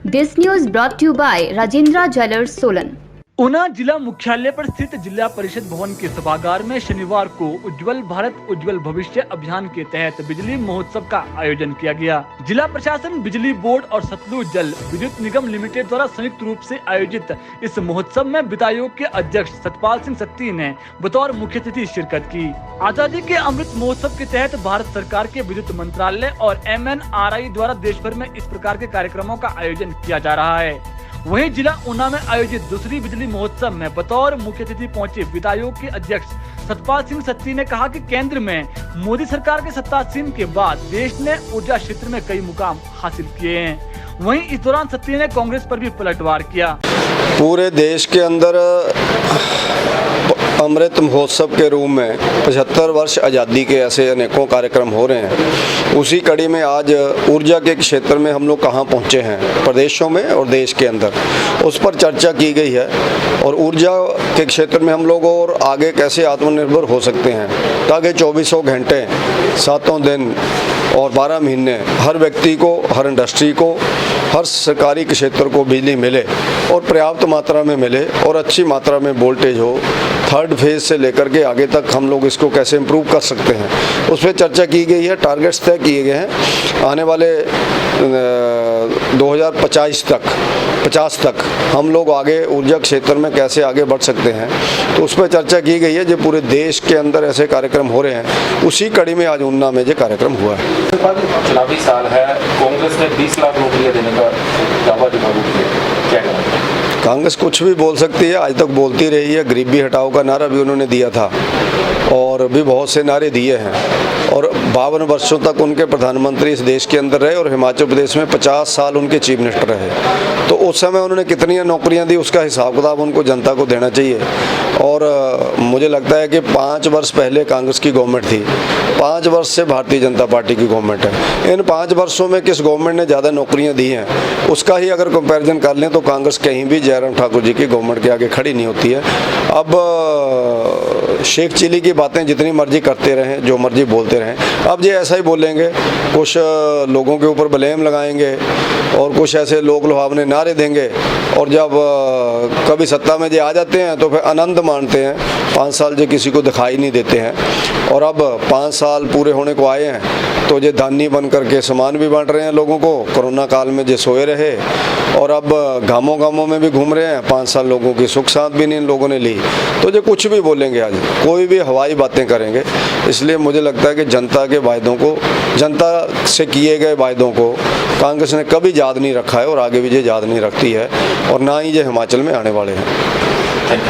This news brought to you by Rajendra Jewellers, Solan. Una जिला मुख्यालय पर स्थित जिला परिषद भवन के सभागार में शनिवार को उज्जवल भारत उज्जवल भविष्य अभियान के तहत बिजली महोत्सव का आयोजन किया गया। जिला प्रशासन, बिजली बोर्ड और सतलुज जल विद्युत निगम लिमिटेड द्वारा संयुक्त रूप से आयोजित इस महोत्सव में वित्त आयोग के अध्यक्ष सतपाल सिंह सत्ती ने बतौर मुख्य अतिथि शिरकत की। आजादी के अमृत महोत्सव के तहत भारत सरकार के विद्युत मंत्रालय और MNRI द्वारा देश भर में इस प्रकार के कार्यक्रमों का आयोजन किया जा रहा है। वहीं जिला ऊना में आयोजित दूसरी बिजली महोत्सव में बतौर मुख्य अतिथि पहुंचे वित्त आयोग के अध्यक्ष सतपाल सिंह सत्ती ने कहा कि केंद्र में मोदी सरकार के सत्तासीन के बाद देश ने ऊर्जा क्षेत्र में कई मुकाम हासिल किए हैं। वहीं इस दौरान सत्ती ने कांग्रेस पर भी पलटवार किया। पूरे देश के अंदर अमृत महोत्सव के रूप में 75 वर्ष आज़ादी के ऐसे अनेकों कार्यक्रम हो रहे हैं। उसी कड़ी में आज ऊर्जा के क्षेत्र में हम लोग कहाँ पहुँचे हैं प्रदेशों में और देश के अंदर, उस पर चर्चा की गई है। और ऊर्जा के क्षेत्र में हम लोग और आगे कैसे आत्मनिर्भर हो सकते हैं ताकि 24 घंटे 7 दिन और 12 महीने हर व्यक्ति को, हर इंडस्ट्री को, हर सरकारी क्षेत्र को बिजली मिले और पर्याप्त मात्रा में मिले और अच्छी मात्रा में वोल्टेज हो। थर्ड फेज से लेकर के आगे तक हम लोग इसको कैसे इम्प्रूव कर सकते हैं उस पर चर्चा की गई है। टारगेट्स तय किए गए हैं। आने वाले 2050 तक हम लोग आगे ऊर्जा क्षेत्र में कैसे आगे बढ़ सकते हैं, तो उस पर चर्चा की गई है। जो पूरे देश के अंदर ऐसे कार्यक्रम हो रहे हैं, उसी कड़ी में आज ऊना में जो कार्यक्रम हुआ है। चुनावी साल है, कांग्रेस ने 20 लाख रुपये देने का दावा क्या करें? कांग्रेस कुछ भी बोल सकती है, आज तक बोलती रही है। गरीबी हटाओ का नारा भी उन्होंने दिया था और भी बहुत से नारे दिए हैं। और 52 वर्षों तक उनके प्रधानमंत्री इस देश के अंदर रहे और हिमाचल प्रदेश में 50 साल उनके चीफ मिनिस्टर रहे। तो उस समय उन्होंने कितनी नौकरियां दी, उसका हिसाब किताब उनको जनता को देना चाहिए। और मुझे लगता है कि 5 वर्ष पहले कांग्रेस की गवर्नमेंट थी, 5 वर्ष से भारतीय जनता पार्टी की गवर्नमेंट है। इन 5 वर्षों में किस गवर्नमेंट ने ज़्यादा नौकरियाँ दी हैं, उसका ही अगर कंपेरिजन कर लें तो कांग्रेस कहीं भी जयराम ठाकुर जी की गवर्नमेंट के आगे खड़ी नहीं होती है। अब शेख चिली की बातें जितनी मर्जी करते रहें, जो मर्जी बोलते रहें, अब ये ऐसा ही बोलेंगे। कुछ लोगों के ऊपर ब्लेम लगाएंगे और कुछ ऐसे लोग लुभावने नारे देंगे और जब कभी सत्ता में जो आ जाते हैं तो फिर आनंद मानते हैं। 5 साल जो किसी को दिखाई नहीं देते हैं और अब 5 साल पूरे होने को आए हैं तो ये दानी बन करके सामान भी बांट रहे हैं लोगों को। कोरोना काल में जो सोए रहे और अब गांवों में भी घूम रहे हैं। 5 साल लोगों की सुख साथ भी नहीं इन लोगों ने ली, तो ये कुछ भी बोलेंगे, आज कोई भी हवाई बातें करेंगे। इसलिए मुझे लगता है कि जनता के वायदों को, जनता से किए गए वायदों को कांग्रेस ने कभी याद नहीं रखा है और आगे भी ये याद नहीं रखती है और ना ही ये हिमाचल में आने वाले हैं।